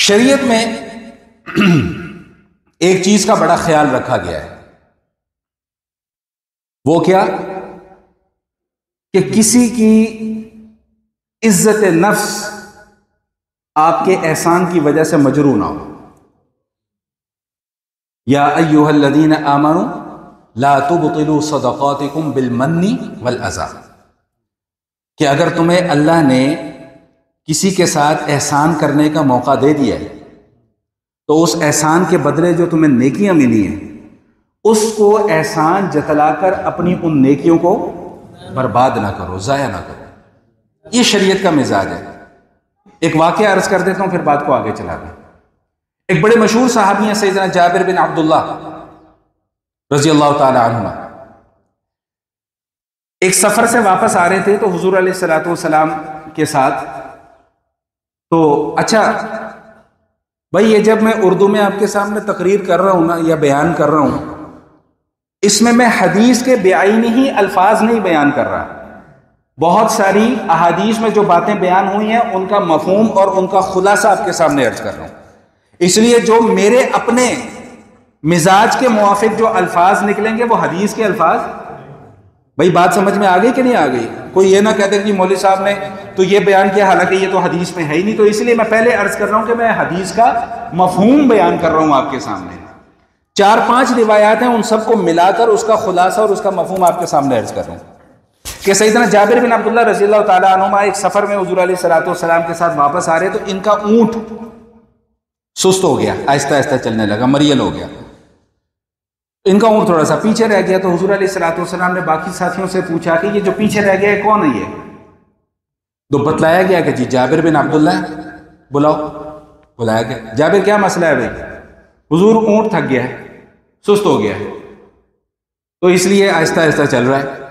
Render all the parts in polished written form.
شریعت میں ایک چیز کا بڑا خیال رکھا گیا ہے، وہ کیا کہ کسی کی عزت نفس آپ کے احسان کی وجہ سے مجروح نہ ہو۔ یا ایھا الذین آمنوا لا تبطلوا صدقاتکم بالمن والاذی، کہ اگر تمہیں اللہ نے کسی کے ساتھ احسان کرنے کا موقع دے دیا ہے تو اس احسان کے بدلے جو تمہیں نیکیاں ملی ہیں اس کو احسان جتلا کر اپنی ان نیکیوں کو برباد نہ کرو، ضائع نہ کرو۔ یہ شریعت کا مزاج ہے۔ ایک واقعہ عرض کر دیتا ہوں، پھر بات کو آگے چلا دیں۔ ایک بڑے مشہور صحابی ہیں سیدنا جابر بن عبداللہ رضی اللہ تعالی عنہ، ایک سفر سے واپس آ رہے تھے تو حضور علیہ الصلوۃ والسلام کے ساتھ، تو اچھا بھائی یہ جب میں اردو میں آپ کے سامنے تقریر کر رہا ہوں نا یا بیان کر رہا ہوں، اس میں حدیث کے بعینی ہی الفاظ نہیں بیان کر رہا، بہت ساری احادیث میں جو باتیں بیان ہوئی ہیں ان کا مفہوم اور ان کا خلاصہ آپ کے سامنے عرض کر رہا ہوں۔ اس لیے جو میرے اپنے مزاج کے موافق جو الفاظ نکلیں گے وہ حدیث کے الفاظ۔ بھائی بات سمجھ میں آ گئی کہ نہیں آ گئی؟ کوئی یہ نہ کہتے کہ مولوی صاحب نے تو یہ بیان کیا حالانکہ یہ تو حدیث میں ہے ہی نہیں۔ تو اس لیے میں پہلے عرض کر رہا ہوں کہ میں حدیث کا مفہوم بیان کر رہا ہوں آپ کے سامنے۔ 4-5 روایات ہیں، ان سب کو ملا کر اس کا خلاصہ اور اس کا مفہوم آپ کے سامنے عرض کر رہا ہوں کہ سیدنا جابر بن عبداللہ رضی اللہ تعالیٰ عنہما ایک سفر میں حضور علیہ الصلوۃ والسلام کے ساتھ واپس آ رہے تو ان کا اونٹ سست ہو گیا، آہستہ آہستہ چلنے لگا، مریل ہو گیا، ان کا اونٹ تھوڑا سا پیچھے رہ گیا۔ تو حضور علیہ الصلوۃ والسلام نے باقی ساتھیوں سے پوچھا کہ یہ جو پیچھے رہ گیا ہے کون ہے؟ یہ تو بتلایا گیا کہ جی جابر بن عبداللہ ہے، بلاؤ، بلایا گیا۔ جابر کیا مسئلہ ہے بھائی؟ حضور اونٹ تھک گیا ہے، سست ہو گیا ہے، تو اس لیے آہستہ آہستہ چل رہا ہے۔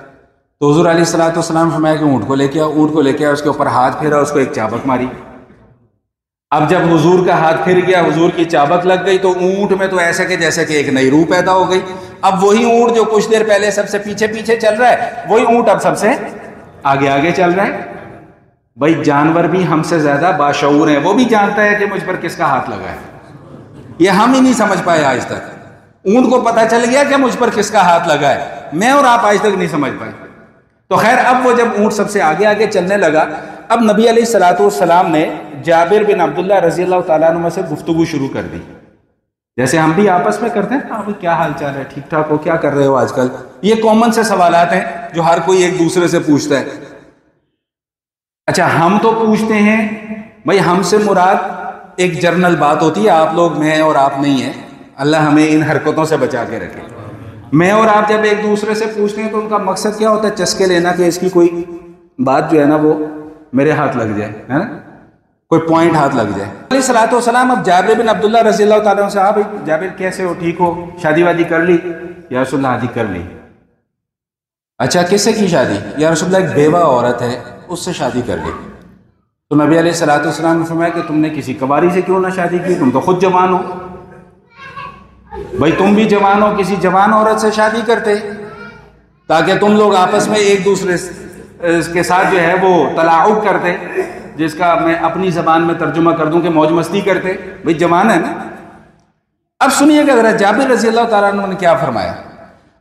تو حضور علیہ الصلوۃ والسلام فرمایا کہ اونٹ کو لے کے آؤ، اونٹ کو لے کے آؤ، اس کے اوپر ہاتھ پھیرا، اس کو ایک چابک ماری۔ اب جب حضور کا ہاتھ پھر گیا، حضور کی چابک لگ گئی تو اونٹ میں تو ایسے کہ جیسے کہ ایک نئی روح پیدا ہو گئی۔ اب وہی اونٹ جو کچھ دیر پہلے سب سے پیچھے پیچھے چل رہا ہے، وہی اونٹ اب سب سے آگے آگے چل رہا ہے۔ بھائی جانور بھی ہم سے زیادہ باشعور ہیں، وہ بھی جانتا ہے کہ مجھ پر کس کا ہاتھ لگا ہے، یہ ہم ہی نہیں سمجھ پائے آج تک۔ اونٹ کو پتہ چل گیا کہ مجھ پر کس کا ہاتھ لگا ہے، میں اور آپ آج تک نہیں سمجھ پائے۔ تو خیر اب وہ جب اونٹ سب سے آگے آگے چلنے لگا، اب نبی علیہ الصلوۃ والسلام نے جابر بن عبداللہ رضی اللہ تعالیٰ عنہ سے گفتگو شروع کر دی، جیسے ہم بھی آپس میں کرتے ہیں، آپ کیا حال چال ہے، ٹھیک ٹھاک ہو، کیا کر رہے ہو آج کل؟ یہ کامن سے سوالات ہیں جو ہر کوئی ایک دوسرے سے پوچھتا ہے۔ اچھا ہم تو پوچھتے ہیں، بھائی ہم سے مراد ایک جرنل بات ہوتی ہے، آپ لوگ میں اور آپ نہیں ہیں، اللہ ہمیں ان حرکتوں سے بچا کے رکھے۔ میں اور آپ جب ایک دوسرے سے پوچھتے ہیں تو ان کا مقصد کیا ہوتا ہے؟ چسکے لینا کہ اس کی کوئی بات جو ہے نا وہ میرے ہاتھ لگ جائے، ہے نا، کوئی پوائنٹ ہاتھ لگ جائے۔ علیہ الصلوۃ والسلام اب جابر بن عبداللہ رضی اللہ تعالیٰ عنہ سے، آپ جابر کیسے ہو، ٹھیک ہو، شادی وادی کر لی؟ یا رسول اللہ شادی کر لی۔ اچھا کس سے کی شادی؟ یا رسول اللہ ایک بیوہ عورت ہے اس سے شادی کر لی۔ تو نبی علیہ الصلوۃ والسلام نے فرمایا کہ تم نے کسی کواری سے کیوں نہ شادی کی، تم تو خود جوان ہو۔ بھائی تم بھی جوان ہو، کسی جوان عورت سے شادی کرتے تاکہ تم لوگ آپس میں ایک دوسرے کے ساتھ جو ہے وہ تلاعب کرتے، جس کا میں اپنی زبان میں ترجمہ کر دوں کہ موج مستی کرتے۔ بھئی جوان ہے نا۔ اب سنیے کہ حضرت جابر رضی اللہ تعالیٰ عنہ نے کیا فرمایا۔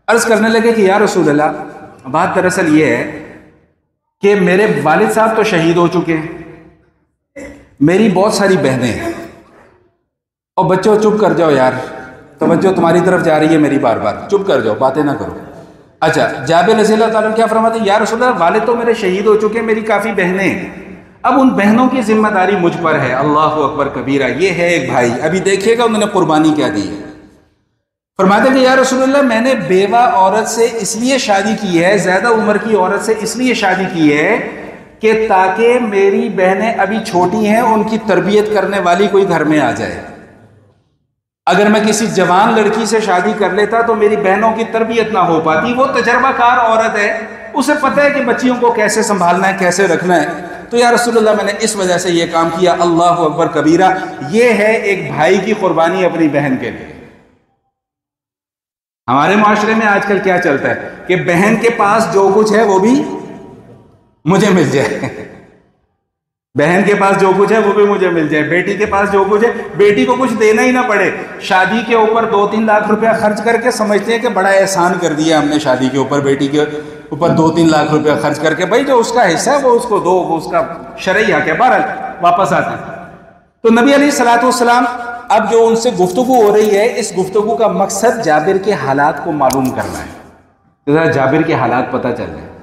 عرض کرنے لگے کہ یا رسول اللہ، بات دراصل یہ ہے کہ میرے والد صاحب تو شہید ہو چکے ہیں، میری بہت ساری بہنیں ہیں، اور بچوں چپ کر جاؤ یار، توجہ تمہاری طرف جا رہی ہے میری بار بار، چپ کر جاؤ، باتیں نہ کرو۔ اچھا جابر رضی اللہ تعالیٰ عنہ کیا فرماتے ہیں؟ یا رسول اللہ والد تو میرے شہید ہو چکے ہیں، میری کافی بہنیں ہیں، اب ان بہنوں کی ذمہ داری مجھ پر ہے۔ اللہ اکبر کبیرہ، یہ ہے ایک بھائی، ابھی دیکھیے گا انہوں نے قربانی کیا دی ہے۔ فرماتے ہیں کہ یا رسول اللہ میں نے بیوہ عورت سے اس لیے شادی کی ہے، زیادہ عمر کی عورت سے اس لیے شادی کی ہے کہ تاکہ میری بہنیں ابھی چھوٹی ہیں، ان کی تربیت کرنے والی کوئی گھر میں آ جائے۔ اگر میں کسی جوان لڑکی سے شادی کر لیتا تو میری بہنوں کی تربیت نہ ہو پاتی، وہ تجربہ کار عورت ہے، اسے پتہ ہے کہ بچیوں کو کیسے سنبھالنا ہے، کیسے رکھنا ہے۔ تو یا رسول اللہ میں نے اس وجہ سے یہ کام کیا۔ اللہ اکبر کبیرہ، یہ ہے ایک بھائی کی قربانی اپنی بہن کے لیے۔ ہمارے معاشرے میں آج کل کیا چلتا ہے کہ بہن کے پاس جو کچھ ہے وہ بھی مجھے مل جائے، بہن کے پاس جو کچھ ہے وہ بھی مجھے مل جائے، بیٹی کے پاس جو کچھ ہے بیٹی کو کچھ دینا ہی نہ پڑے۔ شادی کے اوپر 2-3 لاکھ روپیہ خرچ کر کے سمجھتے ہیں کہ بڑا احسان کر دیا ہم نے شادی کے اوپر، بیٹی کے اوپر 2-3 لاکھ روپیہ خرچ کر کے۔ بھائی جو اس کا حصہ ہے وہ اس کو دو، وہ اس کا شرعی حق ہے۔ بہرحال واپس آتے ہیں تو نبی علیہ الصلوۃ والسلام اب جو ان سے گفتگو ہو رہی ہے، اس گفتگو کا مقصد جابر کے حالات کو معلوم کرنا ہے، ذرا جابر کے حالات پتہ چل رہے ہیں۔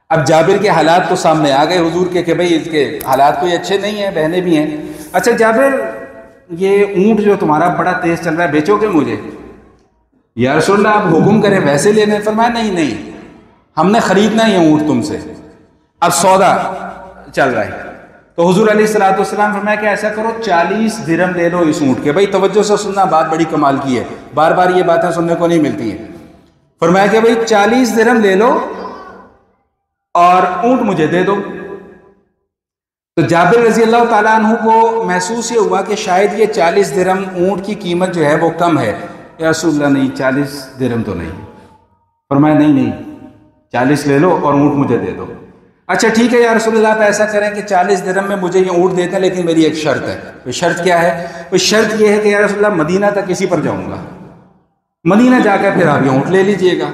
اب جابر کے حالات تو سامنے آ گئے حضور کے بھئی اس کے حالات کوئی اچھے نہیں ہیں، بہنیں بھی ہیں۔ اچھا جابر یہ اونٹ جو تمہارا بڑا تیز چل رہا ہے بیچو گے مجھے؟ یا رسول اللہ آپ حکم کریں ویسے لینے۔ فرمایا نہیں ہم نے خریدنا ہے یہ اونٹ تم سے، اب سودا چل رہا ہے۔ تو حضور علیہ الصلوۃ والسلام فرمایا کہ ایسا کرو 40 درہم لے لو اس اونٹ کے۔ بھئی توجہ سے سننا، بات بڑی کمال کی ہے، بار بار یہ باتیں سننے کو نہیں ملتی ہیں۔ فرمایا کہ بھئی 40 درہم لے لو اور اونٹ مجھے دے دو۔ تو جابر رضی اللہ تعالیٰ عنہ کو محسوس یہ ہوا کہ شاید یہ 40 درہم اونٹ کی قیمت جو ہے وہ کم ہے۔ یا رسول اللہ نہیں 40 درہم تو نہیں۔ فرمایا نہیں 40 لے لو اور اونٹ مجھے دے دو۔ اچھا ٹھیک ہے یا رسول اللہ آپ ایسا کریں کہ 40 درہم میں مجھے یہ اونٹ دیتے ہیں، لیکن میری ایک شرط ہے۔ وہ شرط کیا ہے؟ وہ شرط یہ ہے کہ یا رسول اللہ مدینہ تک اسی پر جاؤں گا، مدینہ جا کر پھر آپ یہ اونٹ لے لیجئے گا۔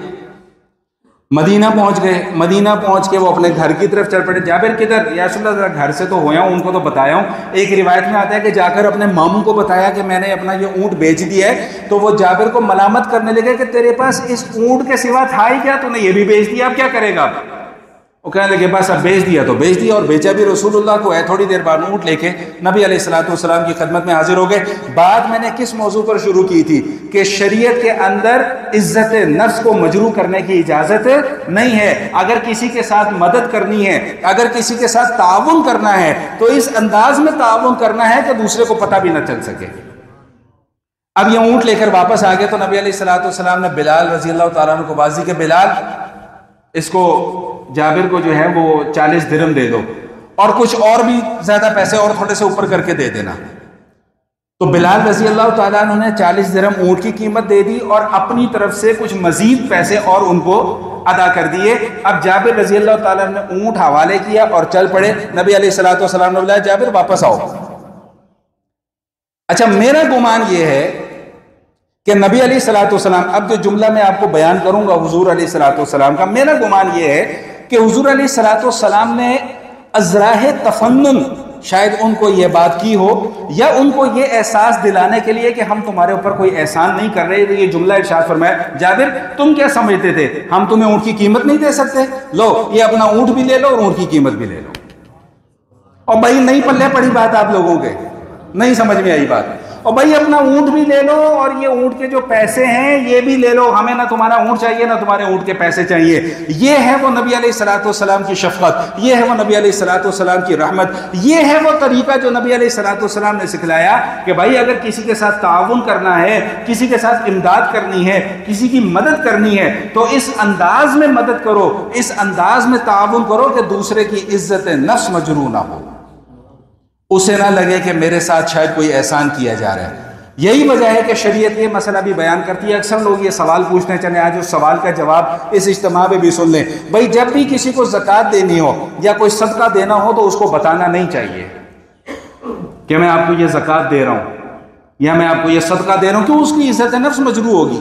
مدینہ پہنچ گئے، مدینہ پہنچ کے وہ اپنے گھر کی طرف چل پڑے۔ جابر کدھر؟ یا رسول اللہ گھر سے تو ہویا ہوں، ان کو تو بتایا ہوں۔ ایک روایت میں آتا ہے کہ جا کر اپنے ماموں کو بتایا کہ میں نے اپنا یہ اونٹ بیچ دیا ہے۔ تو وہ جابر کو ملامت کرنے لگے کہ تیرے پاس اس اونٹ کے سوا تھا ہی کیا، تو نے یہ بھی بیچ دیا، اب کیا کرے گا؟ وہ کہنے لگے بس اب بیچ دیا تو بیچ دیا، اور بیچا بھی رسول اللہ کو ہے۔ تھوڑی دیر بعد اونٹ لے کے نبی علیہ الصلوۃ والسلام کی خدمت میں حاضر ہو گئے۔ بات میں نے کس موضوع پر شروع کی تھی کہ شریعت کے اندر عزت نفس کو مجروح کرنے کی اجازت نہیں ہے۔ اگر کسی کے ساتھ مدد کرنی ہے، اگر کسی کے ساتھ تعاون کرنا ہے تو اس انداز میں تعاون کرنا ہے کہ دوسرے کو پتہ بھی نہ چل سکے۔ اب یہ اونٹ لے کر واپس آ گئے تو نبی علیہ الصلوۃ والسلام نے بلال رضی اللہ تعالیٰ عنہ کو باز دی کہ بلال اس کو جابر کو جو ہے وہ 40 درہم دے دو، اور کچھ اور بھی زیادہ پیسے اور تھوڑے سے اوپر کر کے دے دینا۔ تو بلال رضی اللہ تعالیٰ عنہ نے 40 درہم اونٹ کی قیمت دے دی اور اپنی طرف سے کچھ مزید پیسے اور ان کو ادا کر دیے۔ اب جابر رضی اللہ تعالیٰ عنہ نے اونٹ حوالے کیا اور چل پڑے۔ نبی علیہ الصلوۃ والسلام نے بولا جابر واپس آؤ۔ اچھا میرا گمان یہ ہے کہ نبی علیہ الصلوۃ والسلام، اب جو جملہ میں آپ کو بیان کروں گا حضور علیہ الصلوۃ والسلام کا، میرا گمان یہ ہے کہ حضور علیہ الصلوۃ والسلام نے ازراہ تفنن شاید ان کو یہ بات کی ہو، یا ان کو یہ احساس دلانے کے لیے کہ ہم تمہارے اوپر کوئی احسان نہیں کر رہے، یہ جملہ ارشاد فرمایا جابر تم کیا سمجھتے تھے ہم تمہیں اونٹ کی قیمت نہیں دے سکتے؟ لو یہ اپنا اونٹ بھی لے لو اور اونٹ کی قیمت بھی لے لو۔ اور بھائی نہیں پلے پڑی بات آپ لوگوں کے، نہیں سمجھ میں آئی بات؟ اور بھائی اپنا اونٹ بھی لے لو اور یہ اونٹ کے جو پیسے ہیں یہ بھی لے لو، ہمیں نہ تمہارا اونٹ چاہیے نہ تمہارے اونٹ کے پیسے چاہیے۔ یہ ہے وہ نبی علیہ الصلوۃ والسلام کی شفقت، یہ ہے وہ نبی علیہ الصلوۃ والسلام کی رحمت، یہ ہے وہ طریقہ جو نبی علیہ الصلوۃ والسلام نے سکھلایا کہ بھائی اگر کسی کے ساتھ تعاون کرنا ہے، کسی کے ساتھ امداد کرنی ہے، کسی کی مدد کرنی ہے تو اس انداز میں مدد کرو، اس انداز میں تعاون کرو کہ دوسرے کی عزت نفس مجروح نہ ہو، اسے نہ لگے کہ میرے ساتھ شاید کوئی احسان کیا جا رہا ہے۔ یہی وجہ ہے کہ شریعت یہ مسئلہ بھی بیان کرتی ہے۔ اکثر لوگ یہ سوال پوچھنے چلے، آج اس سوال کا جواب اس اجتماع میں بھی سن لیں۔ بھائی جب بھی کسی کو زکوٰۃ دینی ہو یا کوئی صدقہ دینا ہو تو اس کو بتانا نہیں چاہیے کہ میں آپ کو یہ زکوٰۃ دے رہا ہوں یا میں آپ کو یہ صدقہ دے رہا ہوں، کیوں؟ اس کی عزت نفس مجروح ہوگی،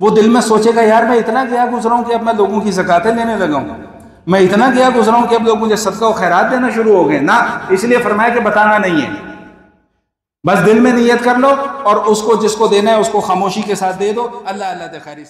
وہ دل میں سوچے گا یار میں اتنا گیا گزرا ہوں کہ اب میں لوگوں کی زکوٰتیں لینے لگا ہوں، میں اتنا گیا گزرا ہوں کہ اب لوگ مجھے صدقہ و خیرات دینا شروع ہو گئے نہ، اس لیے فرمایا کہ بتانا نہیں ہے، بس دل میں نیت کر لو اور اس کو جس کو دینا ہے اس کو خاموشی کے ساتھ دے دو۔ اللہ اللہ خیری۔